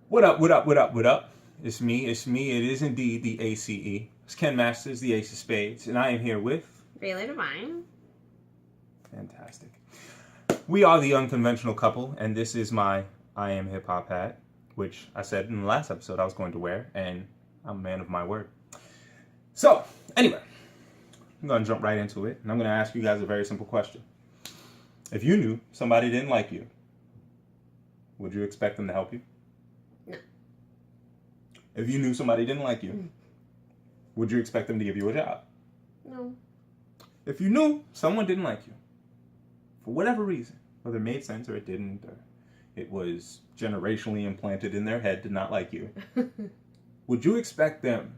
What up, what up, what up, what up? It's me, it is indeed the ACE. It's Ken Masters, the Ace of Spades, and I am here with... Really Divine. Fantastic. We are the unconventional couple, and this is my I Am Hip Hop hat, which I said in the last episode I was going to wear, and I'm a man of my word. So, anyway, I'm going to jump right into it, and I'm going to ask you guys a very simple question. If you knew somebody didn't like you, would you expect them to help you? No. If you knew somebody didn't like you, would you expect them to give you a job? No. If you knew someone didn't like you, for whatever reason, whether it made sense or it didn't, or it was generationally implanted in their head to not like you, would you expect them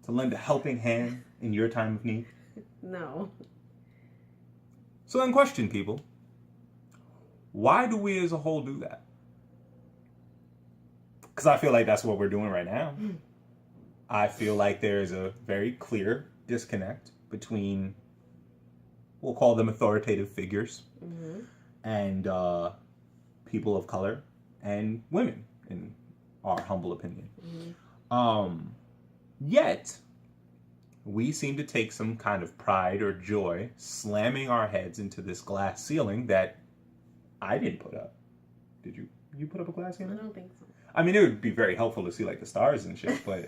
to lend a helping hand in your time of need? No. So then question, people, why do we as a whole do that? Because I feel like that's what we're doing right now. I feel like there is a very clear disconnect between, we'll call them authoritative figures, and people of color and women, in our humble opinion. Yet, we seem to take some kind of pride or joy slamming our heads into this glass ceiling that I didn't put up. Did you? You put up a glass ceiling? I don't think so. I mean, it would be very helpful to see like the stars and shit, but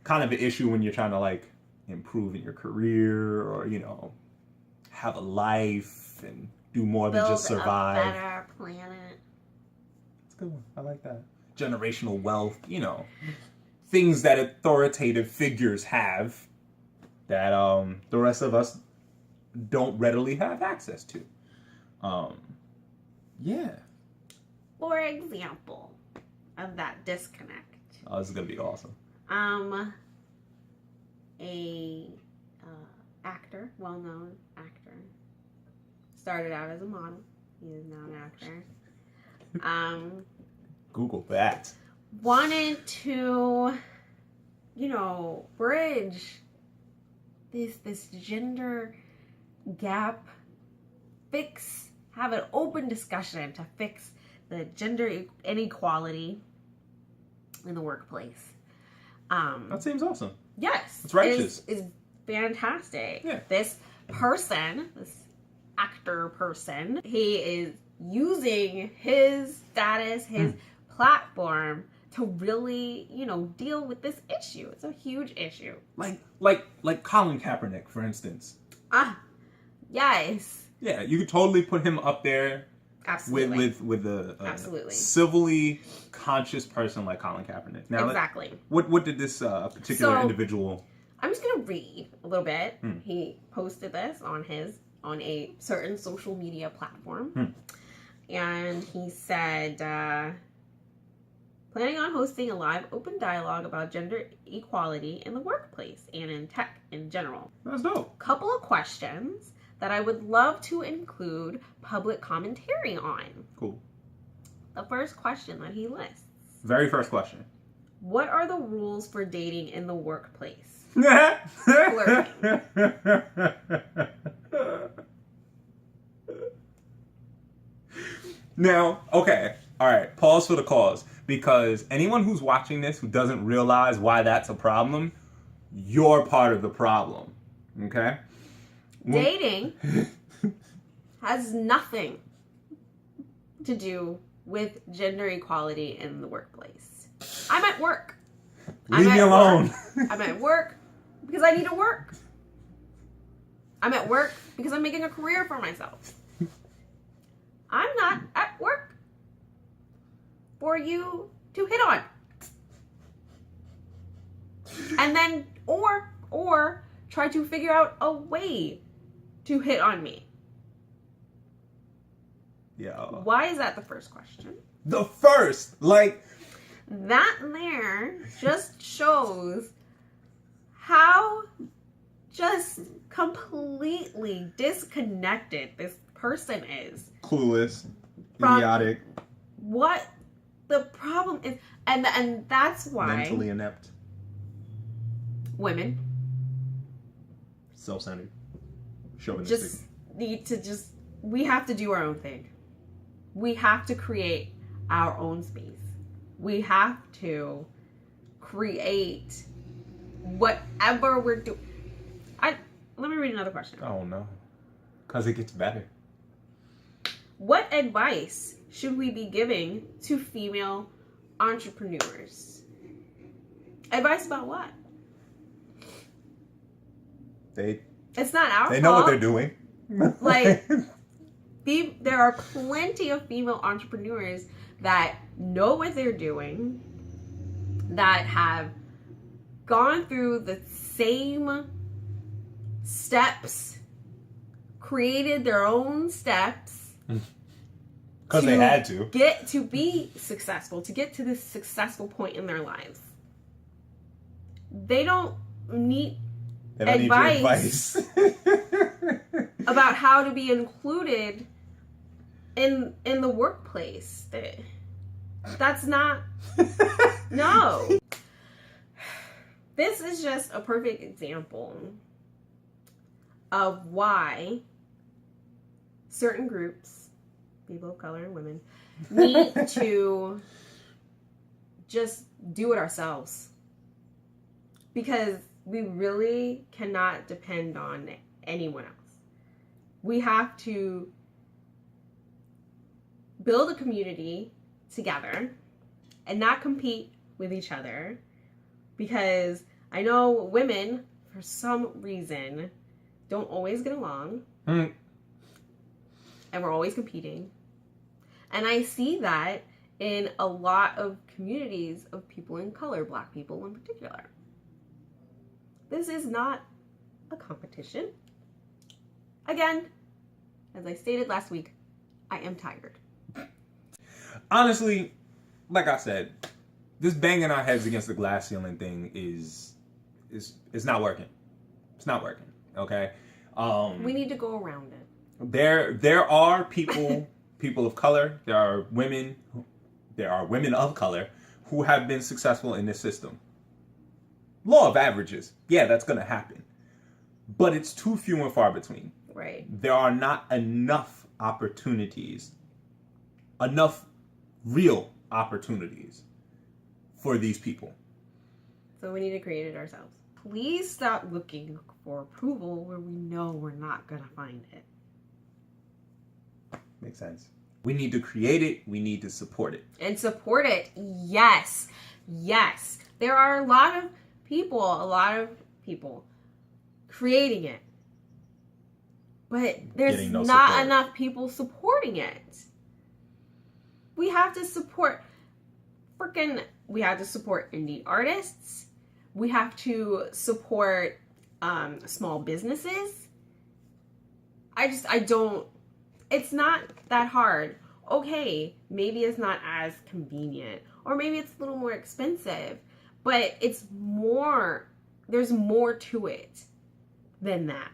kind of an issue when you're trying to like improve in your career or, you know, have a life and do more than just survive. Build a better planet. That's a good one. I like that. Generational wealth, you know, things that authoritative figures have that the rest of us don't readily have access to. Yeah. For example of that disconnect. Oh, this is gonna be awesome. A actor, well-known actor, started out as a model. He is now an actor. Google that. Wanted to, you know, bridge this gender gap, have an open discussion to fix the gender inequality in the workplace. That seems awesome. Yes. It's righteous. Is fantastic. Yeah. This actor person, he is using his status, his platform to really, you know, deal with this issue. It's a huge issue. Like Colin Kaepernick, for instance. Yes. Yeah, you could totally put him up there. Absolutely. With a Absolutely. civilly conscious person like Colin Kaepernick. Now, exactly. What did this particular individual? I'm just gonna read a little bit. He posted this on a certain social media platform, and he said, planning on hosting a live open dialogue about gender equality in the workplace and in tech in general. That's dope. Couple of questions that I would love to include public commentary on. Cool. The first question that he lists. Very first question. What are the rules for dating in the workplace? Flirting. Now, okay. All right. Pause for the cause. Because anyone who's watching this who doesn't realize why that's a problem, you're part of the problem. Okay? Dating has nothing to do with gender equality in the workplace. I'm at work. Leave me alone. I'm at work because I need to work. I'm at work because I'm making a career for myself. I'm not at work for you to hit on. And then, or try to figure out a way to hit on me. Yeah. Why is that the first question? The first, like... That there just shows how just completely disconnected this person is. Clueless. Idiotic. What the problem is. And that's why... Mentally inept. Women. Self-centered. Chauvinistic. Just need to we have to do our own thing. We have to create our own space. We have to create whatever we're doing. Let me read another question. Oh no, because it gets better. What advice should we be giving to female entrepreneurs? Advice about what? It's not our fault. They know what they're doing. Like, there are plenty of female entrepreneurs that know what they're doing, that have gone through the same steps, created their own steps. Because they had to. Get to be successful, to get to this successful point in their lives. They don't need advice about how to be included in the workplace. That's not... No. This is just a perfect example of why certain groups, people of color and women, need to just do it ourselves. Because we really cannot depend on anyone else. We have to build a community together and not compete with each other. Because I know women, for some reason, don't always get along. And we're always competing. And I see that in a lot of communities of people in color, Black people in particular. This is not a competition. Again, as I stated last week, I am tired. Honestly, like I said, this banging our heads against the glass ceiling thing is not working. It's not working. Okay. We need to go around it. There are people of color. There are women of color who have been successful in this system. Law of averages. Yeah, that's going to happen. But it's too few and far between. Right. There are not enough opportunities, enough real opportunities for these people. So we need to create it ourselves. Please stop looking for approval where we know we're not going to find it. Makes sense. We need to create it. We need to support it. And support it. Yes. Yes. There are a lot of people creating it. But there's not enough people supporting it. We have to support indie artists. We have to support small businesses. It's not that hard. Okay, maybe it's not as convenient, or maybe it's a little more expensive, but there's more to it than that.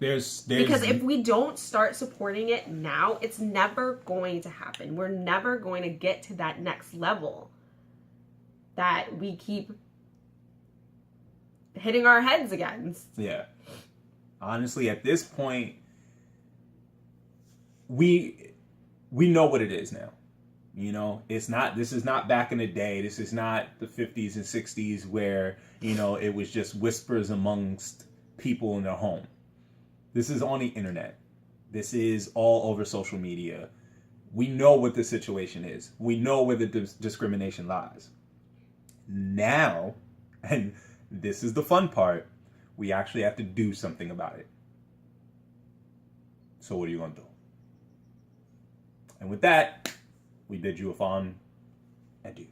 Because if we don't start supporting it now, it's never going to happen. We're never going to get to that next level that we keep hitting our heads against. Yeah. Honestly, at this point, we know what it is now. You know, this is not back in the day. This is not the 50s and 60s where, it was just whispers amongst people in their home. This is on the internet. This is all over social media. We know what the situation is. We know where the discrimination lies. Now, and this is the fun part, we actually have to do something about it. So what are you going to do? And with that, we bid you a fond adieu.